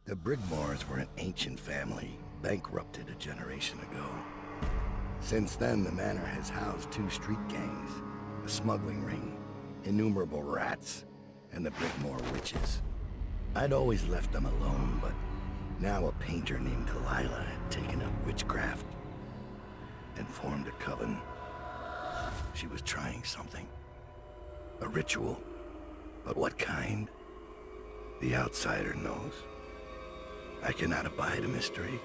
The Brigmores were an ancient family, bankrupted a generation ago. Since then, the manor has housed 2 street gangs, a smuggling ring, innumerable rats, and the Brigmore Witches. I'd always left them alone, but now a painter named Delilah had taken up witchcraft and formed a coven. She was trying something. A ritual. But what kind? The outsider knows. I cannot abide a mystery.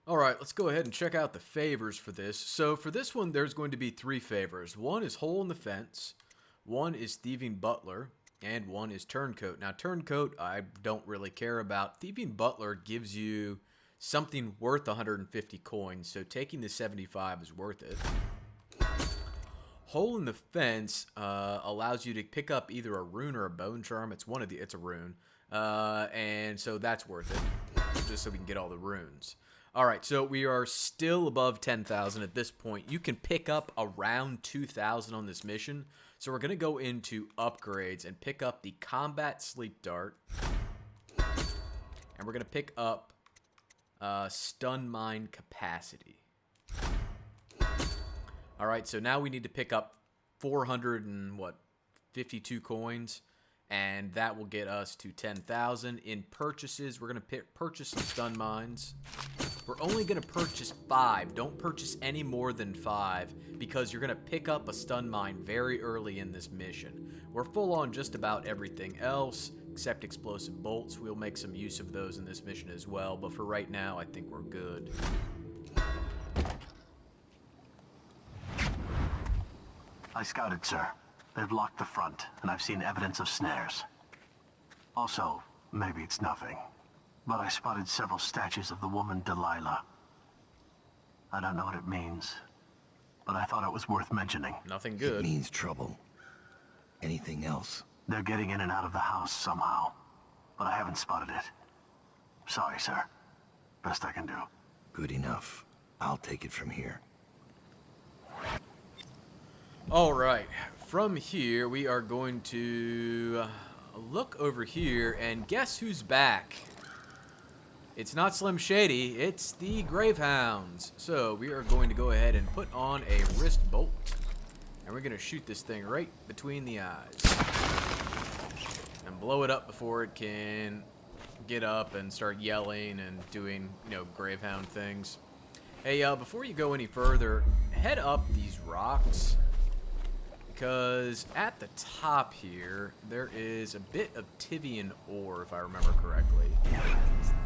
Alright, let's go ahead and check out the favors for this. So for this one, there's going to be 3 favors. One is Hole in the Fence, one is Thieving Butler, and one is Turncoat. Now, Turncoat, I don't really care about. Thieving Butler gives you something worth 150 coins, so taking the 75 is worth it. Hole in the Fence allows you to pick up either a rune or a bone charm. It's a rune. And so that's worth it, just so we can get all the runes. Alright, so we are still above 10,000 at this point. You can pick up around 2,000 on this mission. So we're going to go into upgrades and pick up the Combat Sleep Dart. And we're going to pick up Stun Mine Capacity. Alright, so now we need to pick up 452 coins. And that will get us to 10,000. In purchases, we're going to purchase some stun mines. We're only going to purchase 5. Don't purchase any more than 5, because you're going to pick up a stun mine very early in this mission. We're full on just about everything else, except explosive bolts. We'll make some use of those in this mission as well, but for right now, I think we're good. I scouted, sir. They've locked the front, and I've seen evidence of snares. Also, maybe it's nothing, but I spotted several statues of the woman Delilah. I don't know what it means, but I thought it was worth mentioning. Nothing good. It means trouble. Anything else? They're getting in and out of the house somehow, but I haven't spotted it. Sorry, sir. Best I can do. Good enough. I'll take it from here. Alright, from here we are going to look over here and guess who's back? It's not Slim Shady, it's the Gravehounds. So we are going to go ahead and put on a wrist bolt. And we're going to shoot this thing right between the eyes. And blow it up before it can get up and start yelling and doing, Gravehound things. Hey, before you go any further, head up these rocks. Because at the top here, there is a bit of Tivian ore, if I remember correctly.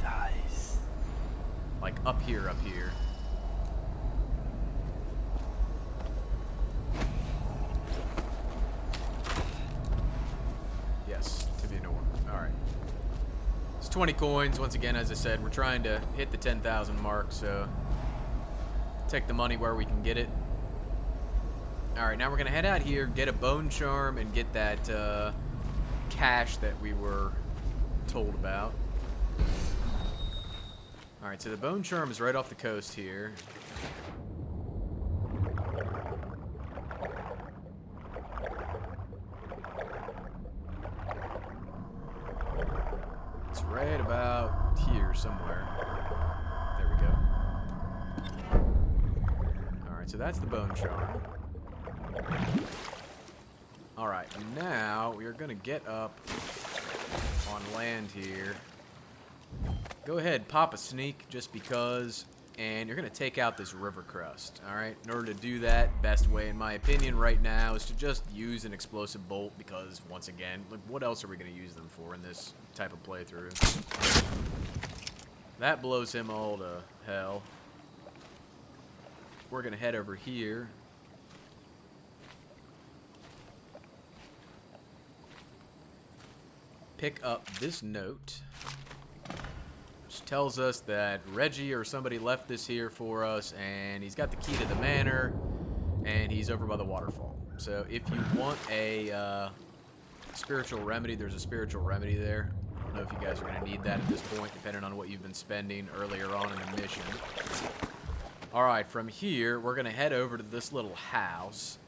Dice. Like up here. Yes, Tivian ore. Alright. It's 20 coins. Once again, as I said, we're trying to hit the 10,000 mark, so take the money where we can get it. Alright, now we're going to head out here, get a bone charm, and get that cash that we were told about. Alright, so the bone charm is right off the coast here. It's right about here somewhere. There we go. Alright, so that's the bone charm. Alright, now we are going to get up on land here. Go ahead, pop a sneak just because, and you're going to take out this river crust. Alright, in order to do that, best way in my opinion right now is to just use an explosive bolt because, once again, look, what else are we going to use them for in this type of playthrough? That blows him all to hell. We're going to head over here. Pick up this note, which tells us that Reggie or somebody left this here for us, and he's got the key to the manor, and he's over by the waterfall. So if you want a spiritual remedy, there's a spiritual remedy there. I don't know if you guys are going to need that at this point, depending on what you've been spending earlier on in the mission. Alright, from here, we're going to head over to this little house.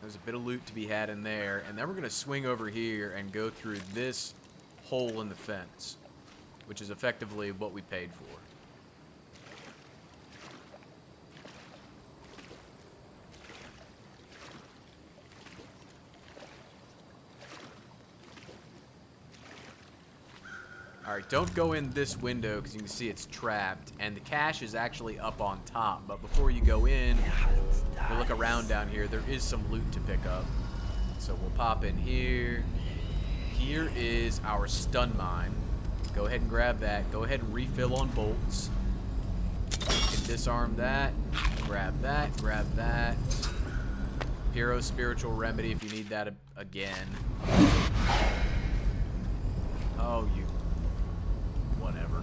There's a bit of loot to be had in there. And then we're going to swing over here and go through this hole in the fence, which is effectively what we paid for. Alright, don't go in this window because you can see it's trapped, and the cache is actually up on top. But before you go in, we'll look around down here. There is some loot to pick up. So we'll pop in here. Here is our stun mine. Go ahead and grab that. Go ahead and refill on bolts. You can disarm that. Grab that. Grab that. Hero Spiritual Remedy if you need that again. Oh, you... whatever.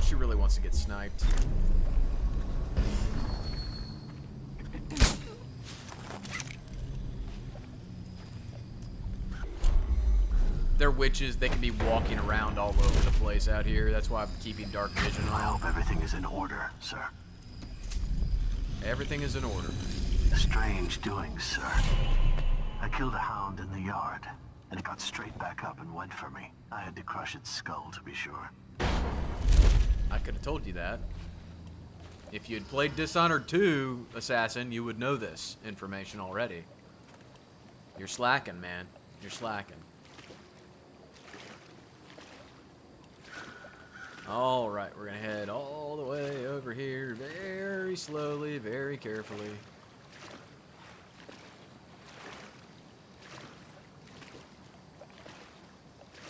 She really wants to get sniped. They're witches. They can be walking around all over the place out here. That's why I'm keeping dark vision I on. hope everything is in order, sir. Everything is in order. Strange doings, sir. I killed a hound in the yard, and it got straight back up and went for me. I had to crush its skull, to be sure. I could have told you that. If you had played Dishonored 2, Assassin, you would know this information already. You're slacking, man. You're slacking. Alright, we're going to head all the way over here very slowly, very carefully.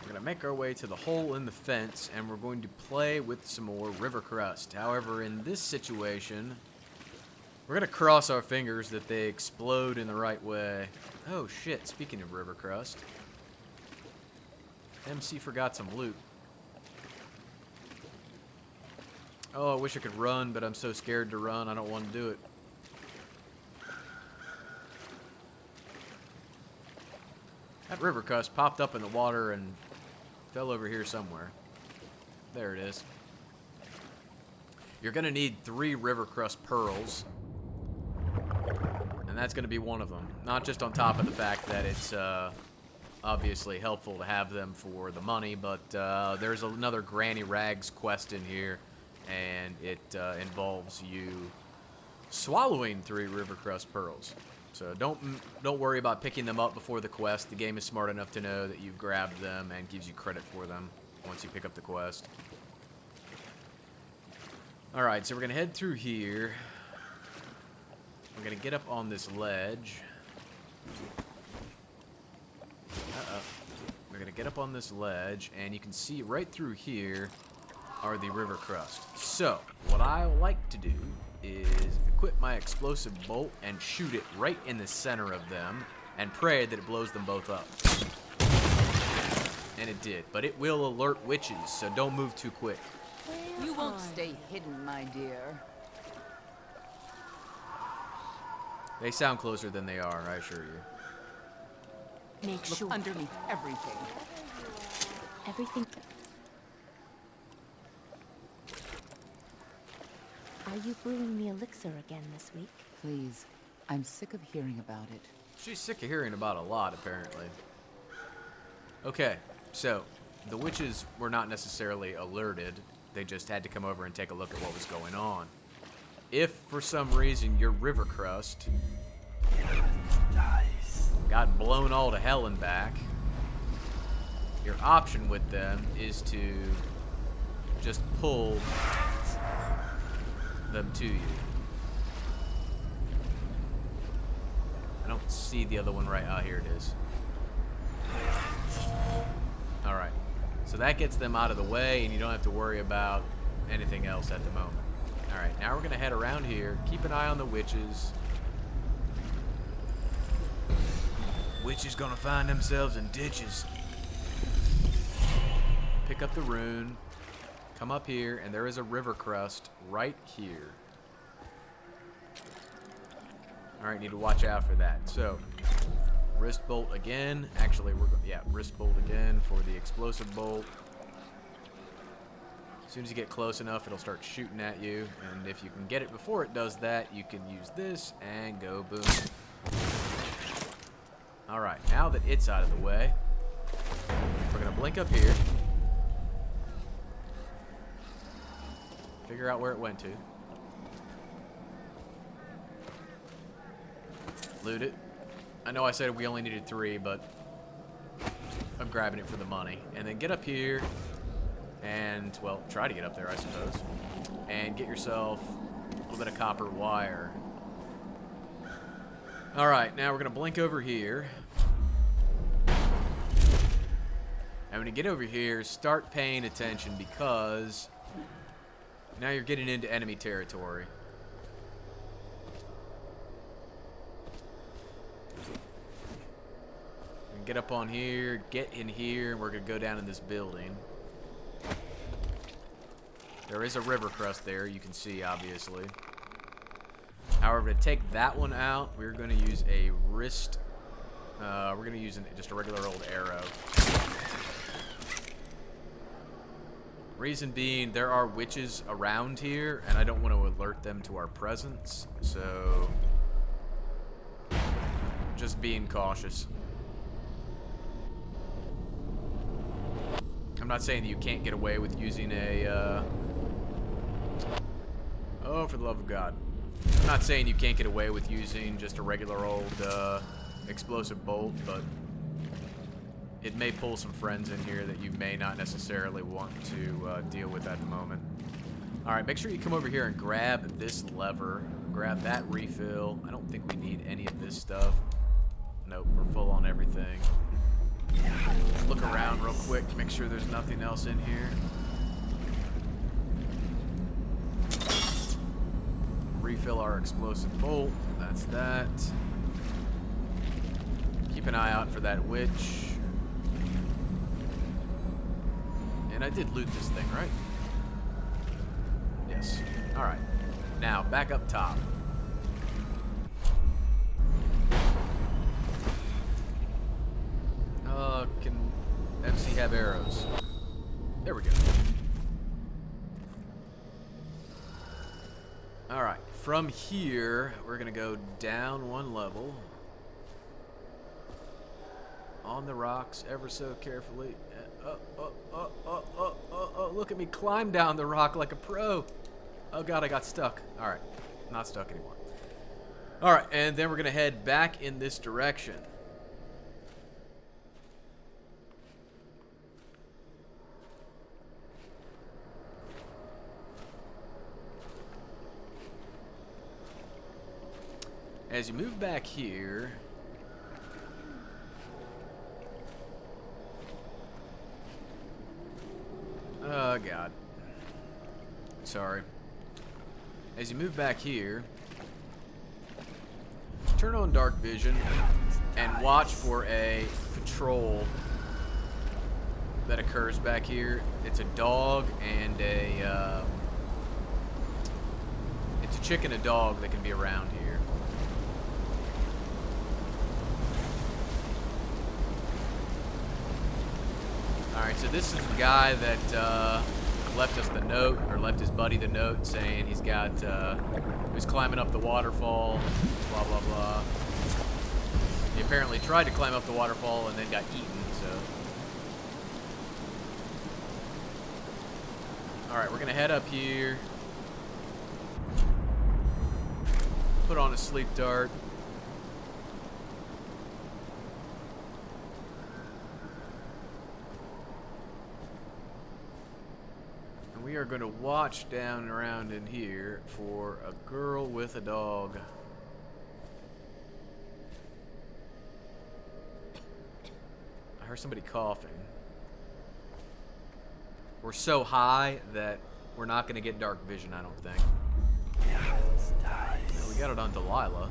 We're going to make our way to the hole in the fence, and we're going to play with some more river crust. However, in this situation, we're going to cross our fingers that they explode in the right way. Oh shit, speaking of river crust, MC forgot some loot. Oh, I wish I could run, but I'm so scared to run, I don't want to do it. That river crust popped up in the water and fell over here somewhere. There it is. You're going to need 3 river crust pearls. And that's going to be one of them. Not just on top of the fact that it's obviously helpful to have them for the money, but there's another Granny Rags quest in here. And it involves you swallowing 3 river crust pearls. So don't worry about picking them up before the quest. The game is smart enough to know that you've grabbed them and gives you credit for them once you pick up the quest. Alright, so we're going to head through here. We're going to get up on this ledge. We're going to get up on this ledge, and you can see right through here are the river crust. So, what I like to do is equip my explosive bolt and shoot it right in the center of them and pray that it blows them both up. And it did, but it will alert witches, so don't move too quick. You won't stay hidden, my dear. They sound closer than they are, I assure you. Look Sure. underneath everything. Everything. Are you brewing the elixir again this week? Please, I'm sick of hearing about it. She's sick of hearing about a lot, apparently. Okay, so the witches were not necessarily alerted. They just had to come over and take a look at what was going on. If, for some reason, your river crust got blown all to hell and back, your option with them is to just pull them to you. I don't see the other one right. Ah, here it is. Alright. So that gets them out of the way, and you don't have to worry about anything else at the moment. Alright, now we're going to head around here. Keep an eye on the witches. Witches going to find themselves in ditches. Pick up the rune. Come up here, and there is a river crust right here. Alright, need to watch out for that. So, wrist bolt again. Actually, wrist bolt again for the explosive bolt. soon as you get close enough, it'll start shooting at you. And if you can get it before it does that, you can use this and go boom. Alright, now that it's out of the way, we're going to blink up here. Figure out where it went to. Loot it. I know I said we only needed 3, but I'm grabbing it for the money. And then get up here and, well, try to get up there, I suppose. And get yourself a little bit of copper wire. Alright, now we're going to blink over here. And when you get over here, start paying attention because now you're getting into enemy territory. Get up on here, get in here, and we're going to go down in this building. There is a river crust there, you can see, obviously. However, to take that one out, we're going to use a wrist... we're going to use just a regular old arrow. Reason being, there are witches around here, and I don't want to alert them to our presence, so... just being cautious. I'm not saying that you can't get away with using a, oh, for the love of God. I'm not saying you can't get away with using just a regular old, explosive bolt, but it may pull some friends in here that you may not necessarily want to, deal with at the moment. Alright, make sure you come over here and grab this lever. Grab that refill. I don't think we need any of this stuff. Nope, we're full on everything. Look around real quick, make sure there's nothing else in here. Refill our explosive bolt. That's that. Keep an eye out for that witch. And I did loot this thing, right? Yes. Alright. Now, back up top. Can MC have arrows? There we go. Alright, from here, we're gonna go down one level. On the rocks, ever so carefully. Look at me climb down the rock like a pro. Oh god, I got stuck. Alright, not stuck anymore. Alright, and then we're gonna head back in this direction. As you move back here, oh god, sorry. As you move back here, turn on dark vision and watch for a patrol that occurs back here. It's a dog and it's a chick and a dog that can be around here. Alright, so this is the guy that left us the note, or left his buddy the note saying he's got, he was climbing up the waterfall, blah, blah, blah. He apparently tried to climb up the waterfall and then got eaten, so. Alright, we're gonna head up here. Put on a sleep dart. We are going to watch down around in here for a girl with a dog. I heard somebody coughing. We're so high that we're not going to get dark vision, I don't think. No, we got it on Delilah.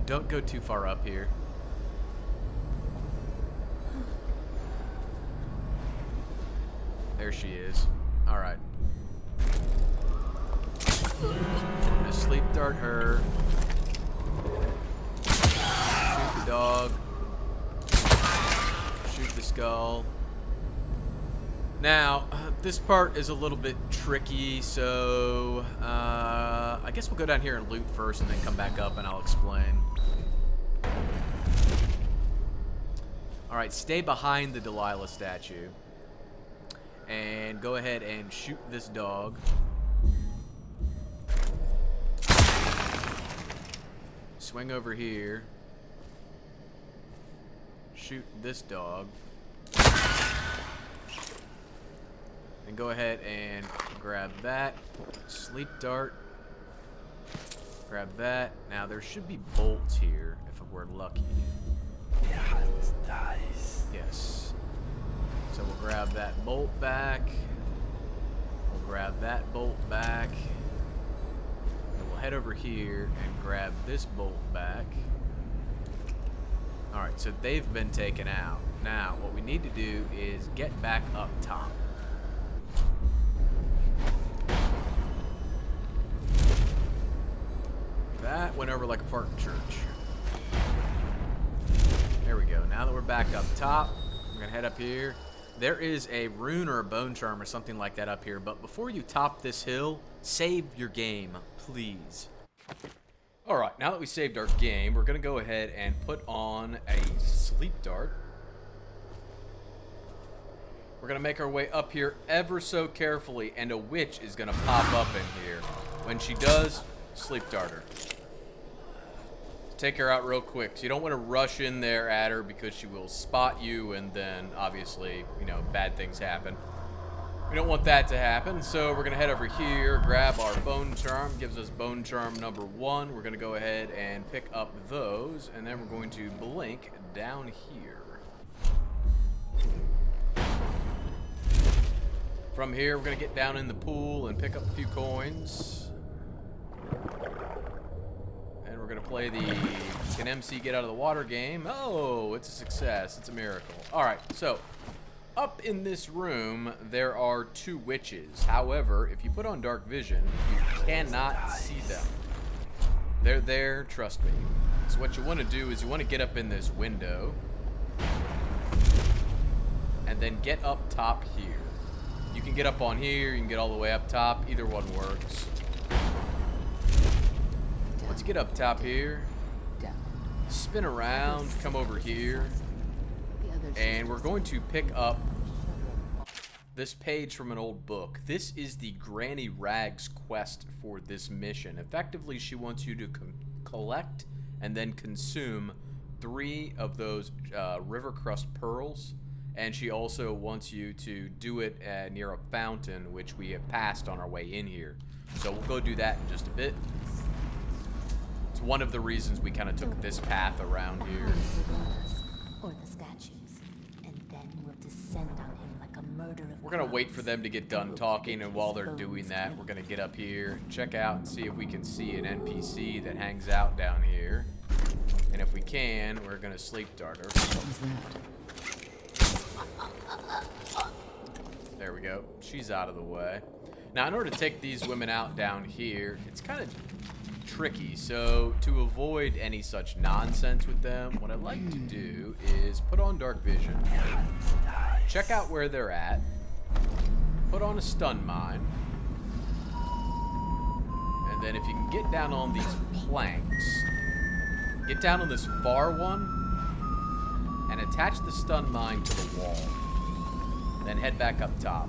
Don't go too far up here. There she is. Alright. I'm gonna sleep dart her. Shoot the dog. Shoot the skull. Now, this part is a little bit tricky, so I guess we'll go down here and loot first and then come back up and I'll explain. Alright, stay behind the Delilah statue. And go ahead and shoot this dog. Swing over here. Shoot this dog. And go ahead and grab that. Sleep dart. Grab that. Now there should be bolts here if we're lucky. Yes. So we'll grab that bolt back. We'll grab that bolt back. And we'll head over here and grab this bolt back. Alright, so they've been taken out. Now, what we need to do is get back up top. That went over like a fart in church. There we go. Now that we're back up top, we're gonna head up here. There is a rune or a bone charm or something like that up here, but before you top this hill, save your game, please. Alright, now that we saved our game, we're gonna go ahead and put on a sleep dart. We're gonna make our way up here ever so carefully, and a witch is gonna pop up in here. When she does, sleep dart her. Take her out real quick. So you don't want to rush in there at her because she will spot you and then obviously, you know, bad things happen. We don't want that to happen, so we're going to head over here, grab our bone charm. Gives us bone charm number 1. We're going to go ahead and pick up those, and then we're going to blink down here. From here, we're going to get down in the pool and pick up a few coins. We're gonna play the Can MC Get Out of the Water game. Oh, it's a success. It's a miracle. Alright, so up in this room there are 2 witches. However, if you put on dark vision, you cannot see them. They're there, trust me. So what you want to do is you want to get up in this window and then get up top here. You can get up on here, you can get all the way up top. Either one works. Once you get up top here, spin around, come over here, and we're going to pick up this page from an old book. This is the Granny Rags quest for this mission. Effectively, she wants you to collect and then consume 3 of those river crust pearls, and she also wants you to do it near a fountain, which we have passed on our way in here. So we'll go do that in just a bit. One of the reasons we kind of took this path around here. Or the statues, and then we'll descend on him like a murder of We're gonna wait for them to get done talking, and while they're doing that, we're gonna get up here, check out, and see if we can see an NPC that hangs out down here. And if we can, we're gonna sleep dart her. What was that? There we go. She's out of the way. Now, in order to take these women out down here, it's kind of tricky, so to avoid any such nonsense with them, what I like to do is put on dark vision, check out where they're at, put on a stun mine, and then if you can get down on these planks, get down on this far one, and attach the stun mine to the wall, then head back up top.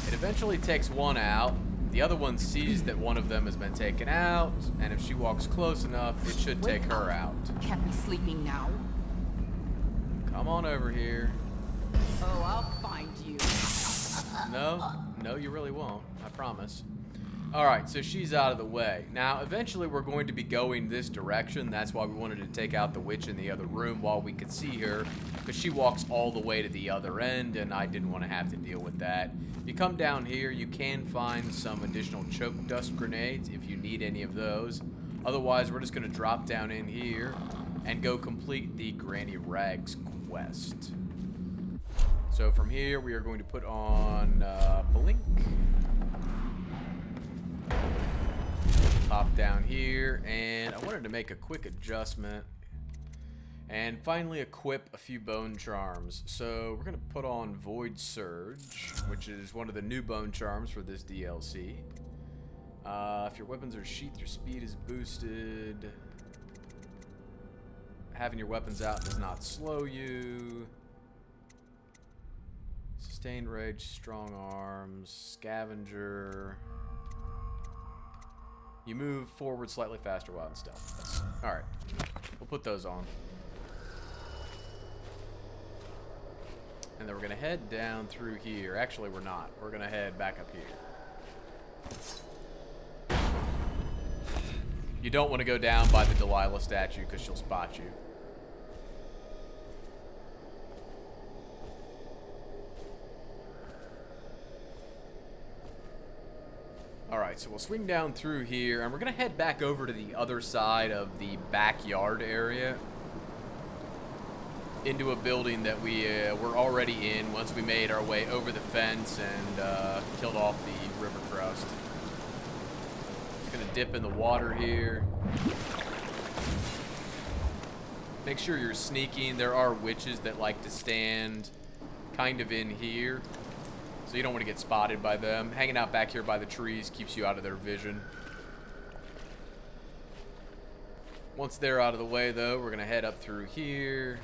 It eventually takes one out. The other one sees that one of them has been taken out, and if she walks close enough, it should take her out. Can't be sleeping now. Come on over here. Oh, I'll find you. No, you really won't. I promise. Alright, so she's out of the way. Now, eventually we're going to be going this direction. That's why we wanted to take out the witch in the other room while we could see her, because she walks all the way to the other end, and I didn't want to have to deal with that. If you come down here, you can find some additional choke dust grenades if you need any of those. Otherwise, we're just going to drop down in here and go complete the Granny Rags quest. So from here, we are going to put on Blink. Pop down here, and I wanted to make a quick adjustment. And finally equip a few bone charms. So we're going to put on Void Surge, which is one of the new bone charms for this DLC. If your weapons are sheathed, your speed is boosted. Having your weapons out does not slow you. Sustained Rage, Strong Arms, Scavenger. You move forward slightly faster while in stealth. Alright, we'll put those on. And then we're going to head down through here. Actually, we're not. We're going to head back up here. You don't want to go down by the Delilah statue because she'll spot you. Alright, so we'll swing down through here, and we're going to head back over to the other side of the backyard area. Into a building that we were already in once we made our way over the fence and killed off the river crust. Just going to dip in the water here. Make sure you're sneaking. There are witches that like to stand kind of in here. So you don't want to get spotted by them. Hanging out back here by the trees keeps you out of their vision. Once they're out of the way, though, we're going to head up through here.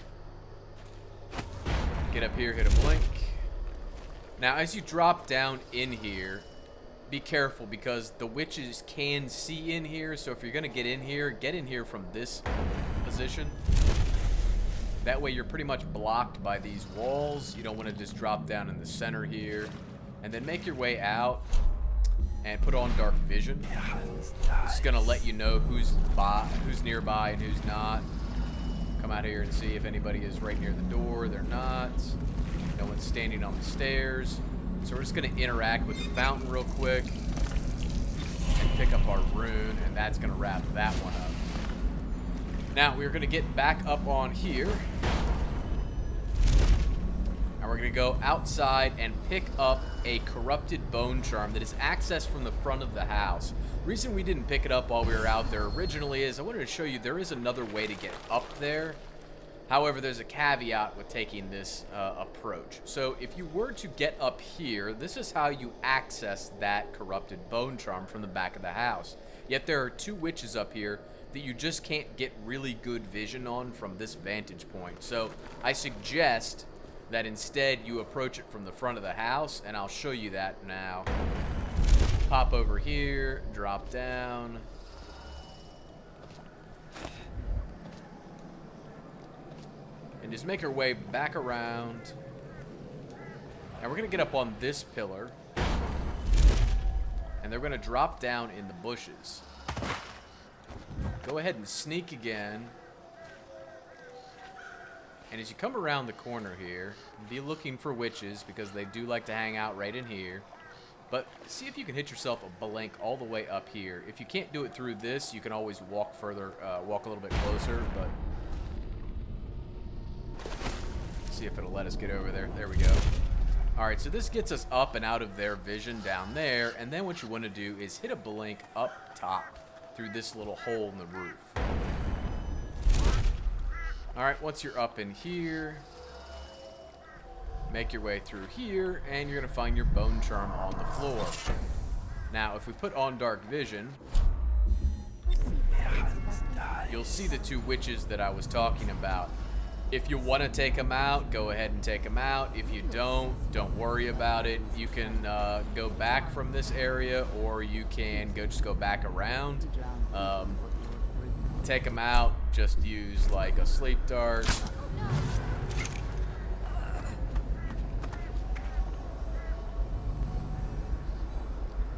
Get up here, hit a blink. Now, as you drop down in here, be careful because the witches can see in here. So if you're going to get in here from this position. That way you're pretty much blocked by these walls. You don't want to just drop down in the center here. And then make your way out and put on dark vision. It's going to let you know who's nearby and who's not. Come out here and see if anybody is right near the door. They're not. No one's standing on the stairs. So we're just going to interact with the fountain real quick and pick up our rune, and that's going to wrap that one up. Now, we're going to get back up on here. And we're going to go outside and pick up a corrupted bone charm that is accessed from the front of the house. The reason we didn't pick it up while we were out there originally is I wanted to show you there is another way to get up there. However, there's a caveat with taking this approach. So if you were to get up here, this is how you access that corrupted bone charm from the back of the house. Yet there are two witches up here that you just can't get really good vision on from this vantage point. So I suggest that instead you approach it from the front of the house, and I'll show you that now. Pop over here, drop down. And just make our way back around. And we're going to get up on this pillar. And they're going to drop down in the bushes. Go ahead and sneak again. And as you come around the corner here, be looking for witches because they do like to hang out right in here. But see if you can hit yourself a blink all the way up here. If you can't do it through this, you can always walk further, walk a little bit closer. But see if it'll let us get over there. There we go. All right, so this gets us up and out of their vision down there. And then what you want to do is hit a blink up top through this little hole in the roof. Alright, once you're up in here, make your way through here, and you're going to find your bone charm on the floor. Now, if we put on dark vision, you'll see the two witches that I was talking about. If you want to take them out, go ahead and take them out. If you don't worry about it. You can go back from this area, or you can just go back around. Take them out, just use like a sleep dart.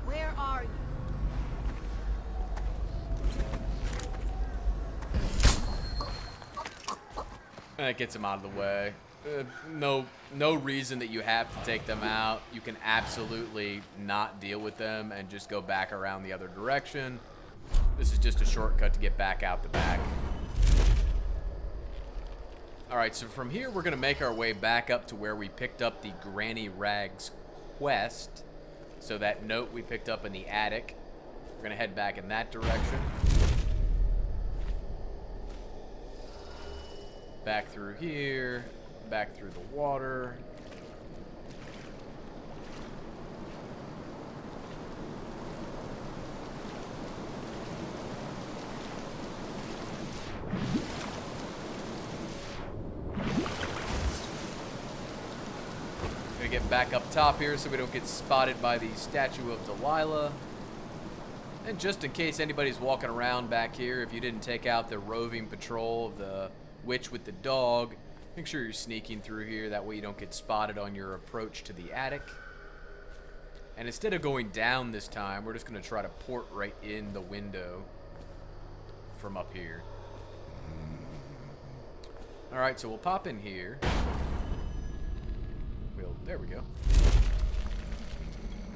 Where are you? And it gets them out of the way. No reason that you have to take them out. You can absolutely not deal with them and just go back around the other direction. This is just a shortcut to get back out the back. Alright, so from here we're going to make our way back up to where we picked up the Granny Rags quest. So that note we picked up in the attic. We're going to head back in that direction. Back through here. Back through the water. Gonna get back up top here so we don't get spotted by the statue of Delilah. And just in case anybody's walking around back here, if you didn't take out the roving patrol of the witch with the dog, make sure you're sneaking through here. That way you don't get spotted on your approach to the attic. And instead of going down this time, we're just going to try to port right in the window from up here. Alright, so we'll pop in here. There we go.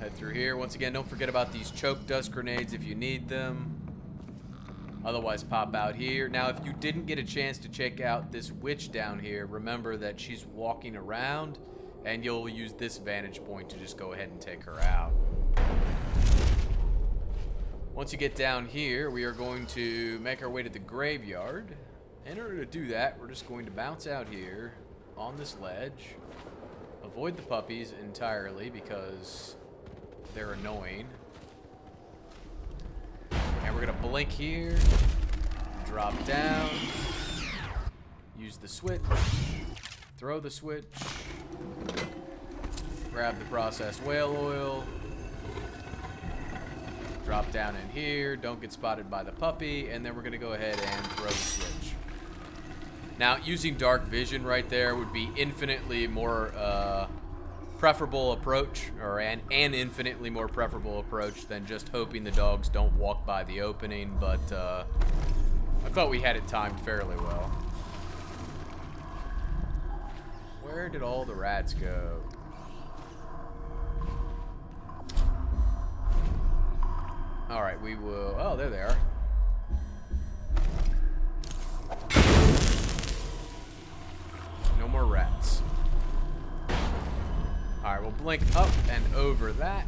Head through here. Once again, don't forget about these choke dust grenades if you need them. Otherwise, pop out here. Now, if you didn't get a chance to check out this witch down here, remember that she's walking around, and you'll use this vantage point to just go ahead and take her out. Once you get down here, we are going to make our way to the graveyard. In order to do that, we're just going to bounce out here on this ledge. Avoid the puppies entirely because they're annoying. And we're going to blink here, drop down, use the switch, throw the switch, grab the processed whale oil, drop down in here, don't get spotted by the puppy, and then we're going to go ahead and throw the switch. Now, using dark vision right there would be infinitely more preferable approach, or an infinitely more preferable approach than just hoping the dogs don't walk by the opening, but I thought we had it timed fairly well. Where did all the rats go? Alright, we will... Oh, there they are. No more rats. Alright, we'll blink up and over that.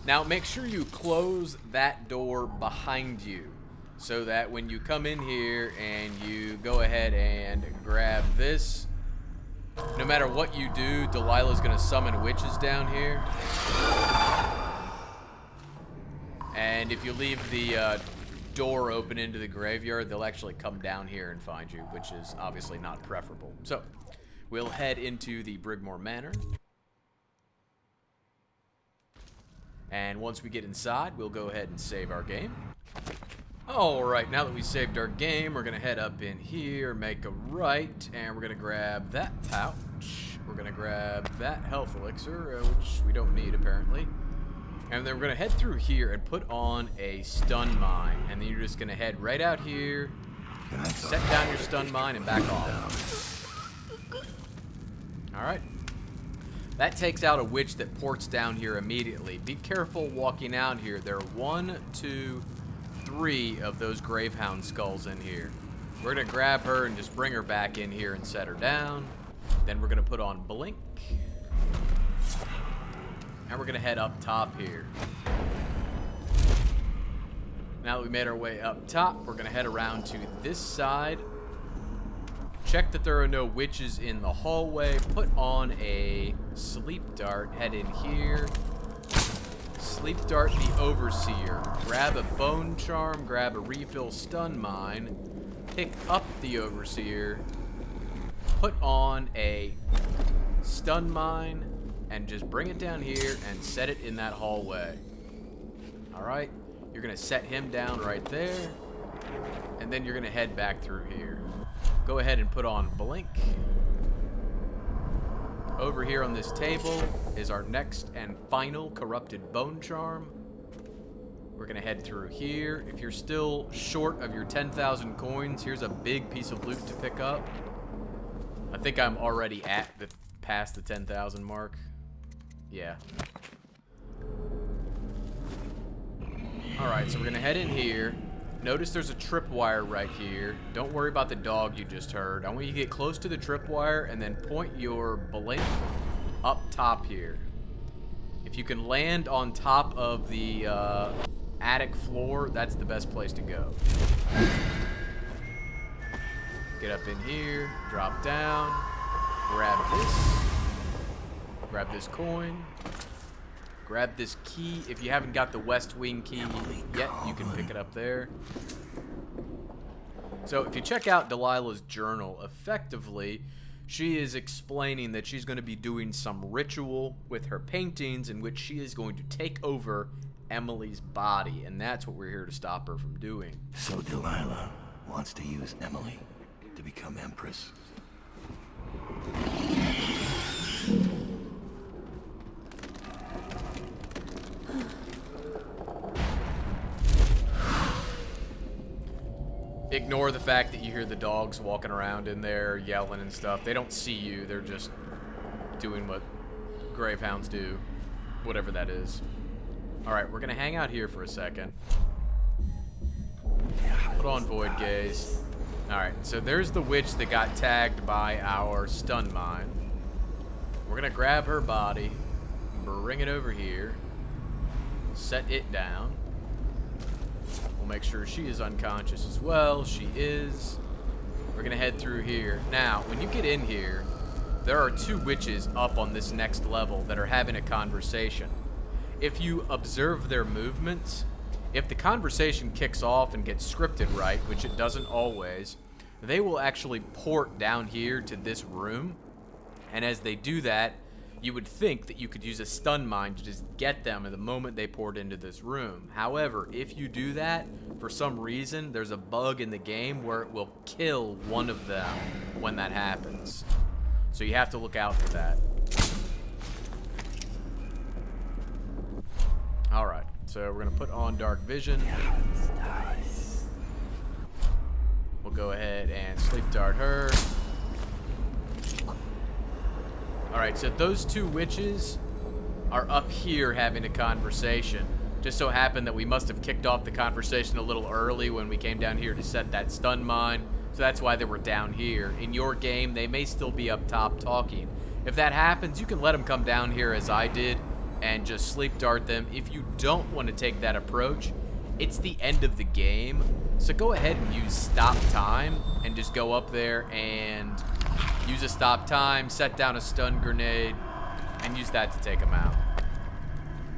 Now, make sure you close that door behind you so that when you come in here and you go ahead and grab this, no matter what you do, Delilah's going to summon witches down here. And if you leave the door open into the graveyard, they'll actually come down here and find you, which is obviously not preferable. So, we'll head into the Brigmore Manor. And once we get inside, we'll go ahead and save our game. Alright, now that we saved our game, we're going to head up in here, make a right, and we're going to grab that pouch. We're going to grab that health elixir, which we don't need apparently. And then we're going to head through here and put on a stun mine. And then you're just going to head right out here, set down your stun mine, and back off. Alright. That takes out a witch that ports down here immediately. Be careful walking out here. There are 1, 2, 3 of those Gravehound skulls in here. We're going to grab her and just bring her back in here and set her down. Then we're going to put on Blink. And we're going to head up top here. Now that we made our way up top, we're going to head around to this side. Check that there are no witches in the hallway. Put on a sleep dart. Head in here. Sleep dart the Overseer. Grab a bone charm. Grab a refill stun mine. Pick up the Overseer. Put on a stun mine. And just bring it down here and set it in that hallway. Alright. You're going to set him down right there. And then you're going to head back through here. Go ahead and put on Blink. Over here on this table is our next and final corrupted bone charm. We're going to head through here. If you're still short of your 10,000 coins, here's a big piece of loot to pick up. I think I'm already past the 10,000 mark. Yeah. Alright, so we're going to head in here. Notice there's a tripwire right here. Don't worry about the dog you just heard. I want you to get close to the tripwire and then point your Blink up top here. If you can land on top of the attic floor, that's the best place to go. Get up in here, drop down, grab this coin, grab this key. If you haven't got the West Wing key yet, you can pick it up there. So if you check out Delilah's journal, effectively, she is explaining that she's going to be doing some ritual with her paintings in which she is going to take over Emily's body, and that's what we're here to stop her from doing. So Delilah wants to use Emily to become Empress. Ignore the fact that you hear the dogs walking around in there yelling and stuff. They don't see you. They're just doing what gravehounds do, whatever that is. All right, we're going to hang out here for a second. Put on Void Gaze. All right, so there's the witch that got tagged by our stun mine. We're going to grab her body, bring it over here, set it down. We'll make sure she is unconscious as well. She is. We're going to head through here. Now, when you get in here, there are two witches up on this next level that are having a conversation. If you observe their movements, if the conversation kicks off and gets scripted right, which it doesn't always, they will actually port down here to this room. And as they do that, you would think that you could use a stun mine to just get them at the moment they poured into this room. However, if you do that, for some reason, there's a bug in the game where it will kill one of them when that happens. So you have to look out for that. Alright, so we're going to put on Dark Vision. We'll go ahead and sleep dart her. Alright, so those two witches are up here having a conversation. Just so happened that we must have kicked off the conversation a little early when we came down here to set that stun mine. So that's why they were down here. In your game, they may still be up top talking. If that happens, you can let them come down here as I did and just sleep dart them. If you don't want to take that approach, it's the end of the game. So go ahead and use stop time and just go up there and use a stop time, set down a stun grenade, and use that to take them out.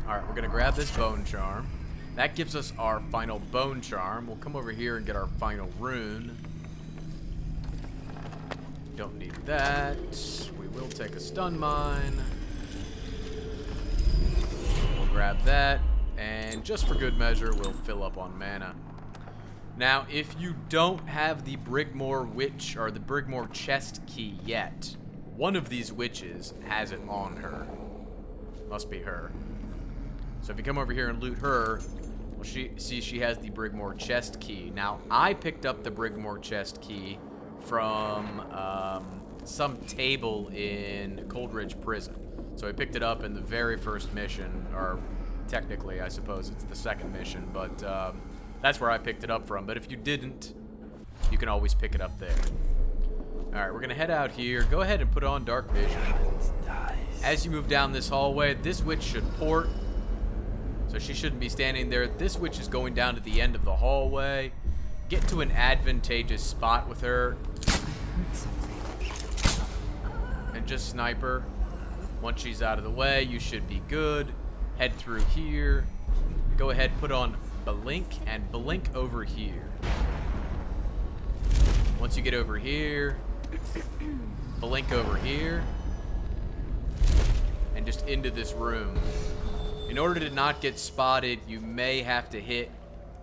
Alright, we're going to grab this bone charm. That gives us our final bone charm. We'll come over here and get our final rune. Don't need that. We will take a stun mine. We'll grab that. And just for good measure, we'll fill up on mana. Now, if you don't have the Brigmore Witch or the Brigmore Chest Key yet, one of these witches has it on her. Must be her. So if you come over here and loot her, well, she has the Brigmore Chest Key. Now, I picked up the Brigmore Chest Key from some table in Coldridge Prison. So I picked it up in the very first mission, or technically, I suppose it's the second mission, but that's where I picked it up from. But if you didn't, you can always pick it up there. Alright, we're going to head out here. Go ahead and put on Dark Vision. As you move down this hallway, this witch should port. So she shouldn't be standing there. This witch is going down to the end of the hallway. Get to an advantageous spot with her. And just snipe her. Once she's out of the way, you should be good. Head through here. Go ahead, put on Blink, and blink over here. Once you get over here, blink over here, and just into this room. In order to not get spotted, you may have to hit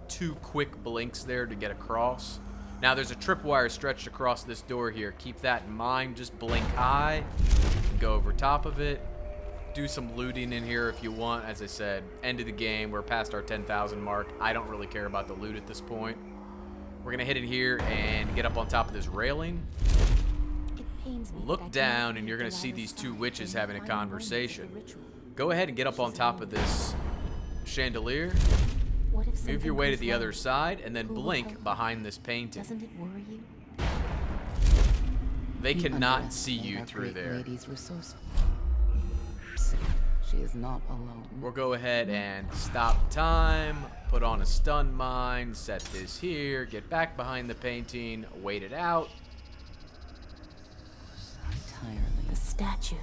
2 quick blinks there to get across. Now there's a tripwire stretched across this door here. Keep that in mind. Just blink high, and go over top of it. Do some looting in here if you want. As I said, end of the game. We're past our 10,000 mark. I don't really care about the loot at this point. We're gonna hit it here and get up on top of this railing. Look down and you're gonna see these two witches having a conversation. Go ahead and get up on top of this chandelier. Move your way to the other side and then blink behind this painting. Doesn't it worry you? They cannot see you through there. She is not alone. We'll go ahead and stop time, put on a stun mine, set this here, get back behind the painting, wait it out, statues.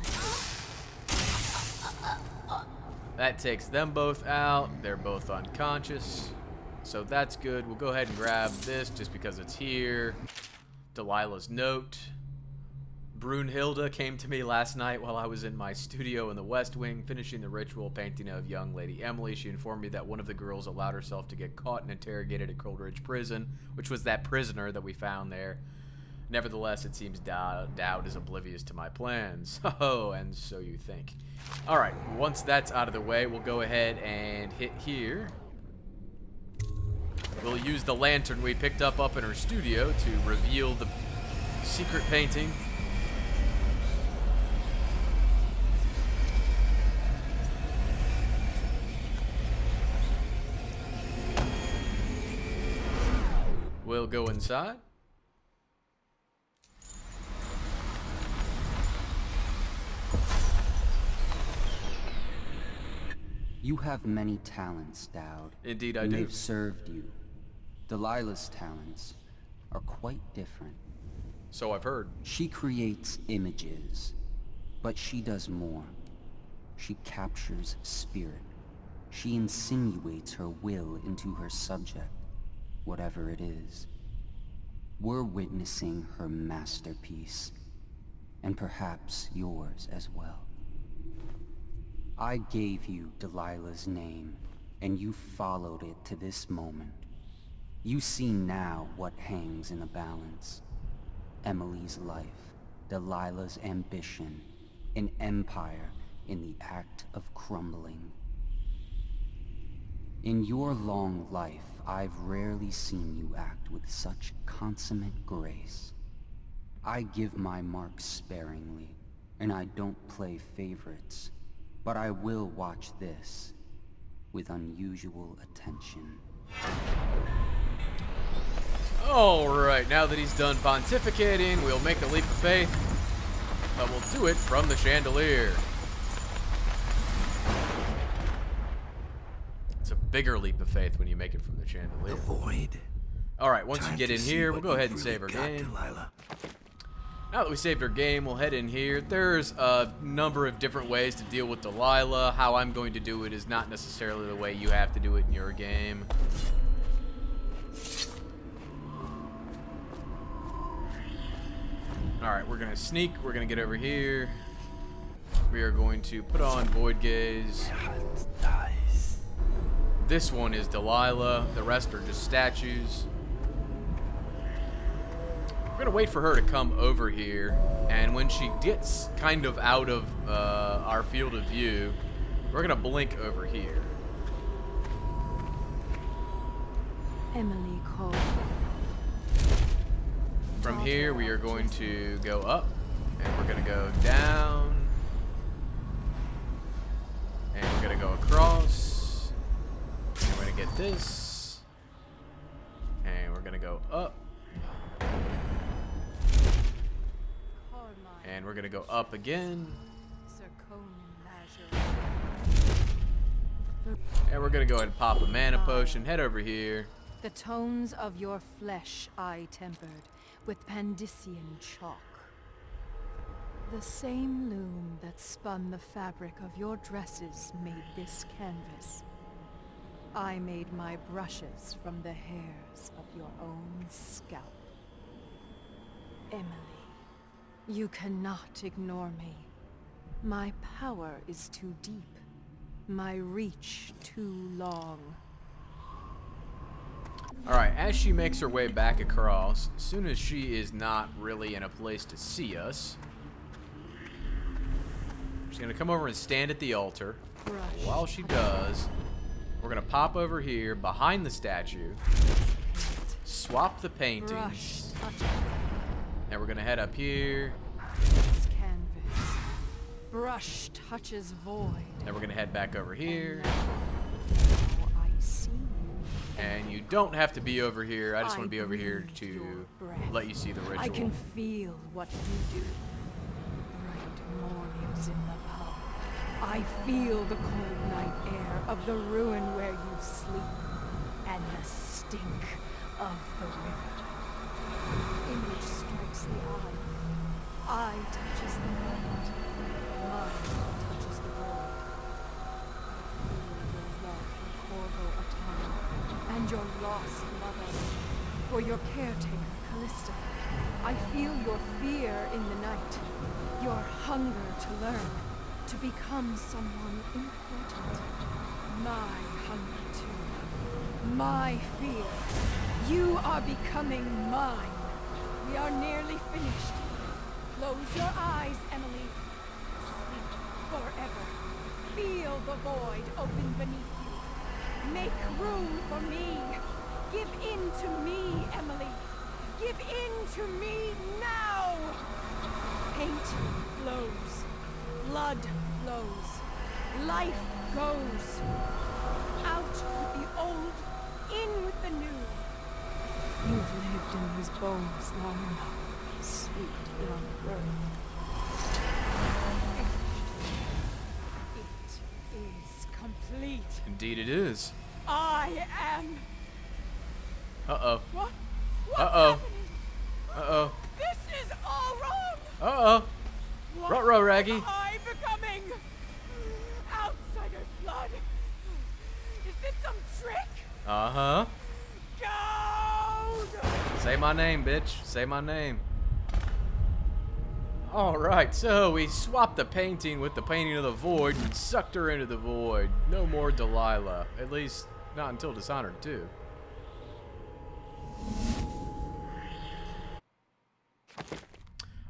That takes them both out. They're both unconscious. So that's good. We'll go ahead and grab this just because it's here. Delilah's note. Brunhilde came to me last night while I was in my studio in the West Wing finishing the ritual painting of young Lady Emily. She informed me that one of the girls allowed herself to get caught and interrogated at Coldridge Prison, which was that prisoner that we found there. Nevertheless, it seems Dowd is oblivious to my plans. Oh, and so you think. Alright, once that's out of the way, we'll go ahead and hit here. We'll use the lantern we picked up in her studio to reveal the secret painting. We'll go inside. You have many talents, Dowd. Indeed I and do. They've served you. Delilah's talents are quite different. So I've heard. She creates images, but she does more. She captures spirit. She insinuates her will into her subject, whatever it is. We're witnessing her masterpiece, and perhaps yours as well. I gave you Delilah's name, and you followed it to this moment. You see now what hangs in the balance. Emily's life, Delilah's ambition, an empire in the act of crumbling. In your long life, I've rarely seen you act with such consummate grace. I give my marks sparingly, and I don't play favorites, but I will watch this with unusual attention. Alright, now that he's done pontificating, we'll make a leap of faith, but we'll do it from the chandelier. It's a bigger leap of faith when you make it from the chandelier. The void. Alright, once Time you get to in see here, what we'll go ahead you've and really save our got, game. Delilah. Now that we saved our game, we'll head in here. There's a number of different ways to deal with Delilah. How I'm going to do it is not necessarily the way you have to do it in your game. Alright, we're going to sneak. We're going to get over here. We are going to put on Void Gaze. This one is Delilah. The rest are just statues. We're gonna wait for her to come over here, and when she gets kind of out of our field of view, we're gonna blink over here. Emily called. From here, we are going to go up, and we're gonna go down, and we're gonna go across, and we're gonna get this, and we're gonna go up. And we're gonna go up again. And we're gonna go ahead and pop a mana potion, head over here. The tones of your flesh I tempered with Pandician chalk. The same loom that spun the fabric of your dresses made this canvas. I made my brushes from the hairs of your own scalp. Emily. You cannot ignore me. My power is too deep. My reach too long. Alright, as she makes her way back across, as soon as she is not really in a place to see us, she's going to come over and stand at the altar. While she does, we're going to pop over here behind the statue, swap the paintings, and we're going to head up here. Canvas. Brush touches void. Then we're going to head back over here. Now I see you. And you don't have to be over here. I just want to be over here breathe to your breath. let you see the ritual. I can feel what you do. Bright mornings in the pub. I feel the cold night air of the ruin where you sleep. And the stink of the river. Image strikes the eye. eye touches the moment, mine touches the void. Feel your love for Corvo Atana, and your lost mother, for your caretaker, Callista. I feel your fear in the night, your hunger to learn, to become someone important. My hunger too, my fear. You are becoming mine. We are nearly finished. Close your eyes, Emily. Sleep forever. Feel the void open beneath you. Make room for me. Give in to me, Emily. Give in to me now! Paint flows. Blood flows. Life goes. Out with the old, in with the new. You've lived in these bones long enough, sweet young girl. Finished. It is complete. Indeed it is. I am... Uh-oh. What? What's Uh-oh. happening? Uh-oh. This is all wrong! Uh-oh. What Ruh-roh, Raggy. am I becoming? Outsider blood? Is this some trick? Uh-huh. Gold! Say my name, bitch. Say my name. Alright, so we swapped the painting with the painting of the void and sucked her into the void. No more Delilah. At least, not until Dishonored 2.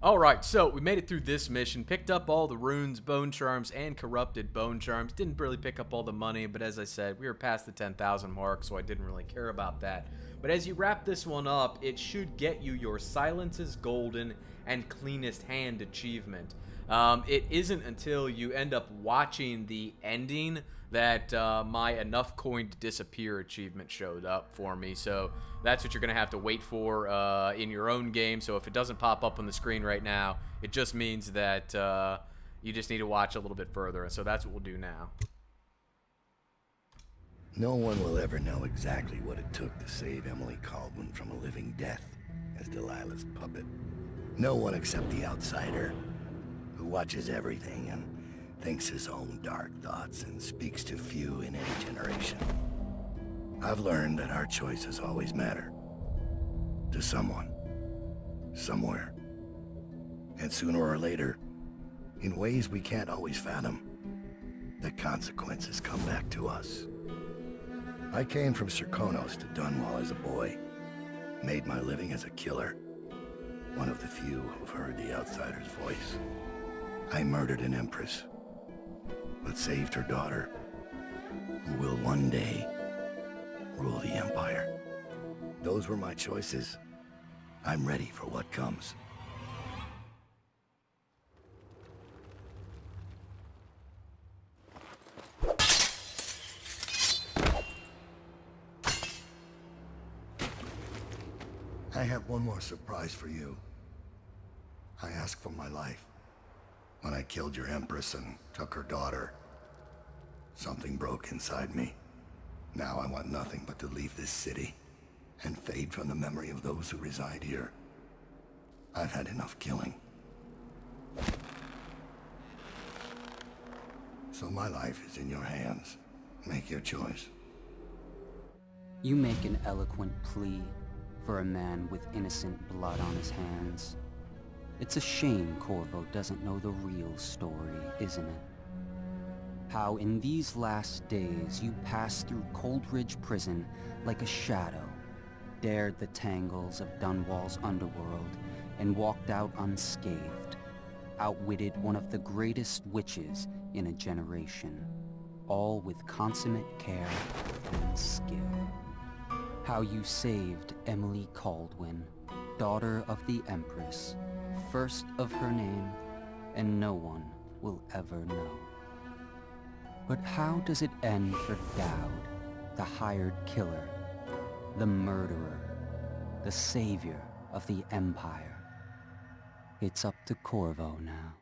Alright, so we made it through this mission, picked up all the runes, bone charms, and corrupted bone charms. Didn't really pick up all the money, but as I said, we were past the 10,000 mark, so I didn't really care about that. But as you wrap this one up, it should get you your Silence is Golden and Cleanest Hand achievement. It isn't until you end up watching the ending that my Enough Coin to Disappear achievement showed up for me. So that's what you're going to have to wait for in your own game. So if it doesn't pop up on the screen right now, it just means that you just need to watch a little bit further. And so that's what we'll do now. No one will ever know exactly what it took to save Emily Caldwin from a living death as Delilah's puppet. No one except the outsider, who watches everything and thinks his own dark thoughts and speaks to few in any generation. I've learned that our choices always matter. To someone. Somewhere. And sooner or later, in ways we can't always fathom, the consequences come back to us. I came from Serkonos to Dunwall as a boy. Made my living as a killer. One of the few who've heard the outsider's voice. I murdered an empress, but saved her daughter, who will one day rule the Empire. Those were my choices. I'm ready for what comes. I have one more surprise for you. I asked for my life. When I killed your empress and took her daughter, something broke inside me. Now I want nothing but to leave this city and fade from the memory of those who reside here. I've had enough killing. So my life is in your hands. Make your choice. You make an eloquent plea for a man with innocent blood on his hands. It's a shame Corvo doesn't know the real story, isn't it? How in these last days you passed through Coldridge Prison like a shadow, dared the tangles of Dunwall's underworld, and walked out unscathed, outwitted one of the greatest witches in a generation, all with consummate care and skill. How you saved Emily Caldwin, daughter of the Empress, first of her name, and no one will ever know. But how does it end for Dowd, the hired killer, the murderer, the savior of the Empire? It's up to Corvo now.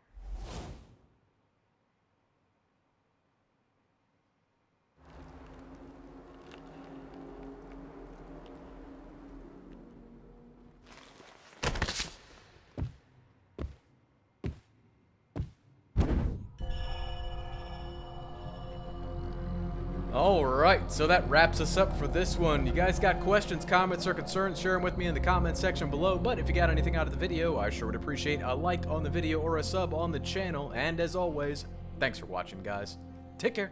Alright, so that wraps us up for this one. You guys got questions, comments, or concerns, share them with me in the comments section below. But if you got anything out of the video, I sure would appreciate a like on the video or a sub on the channel. And as always, thanks for watching, guys. Take care.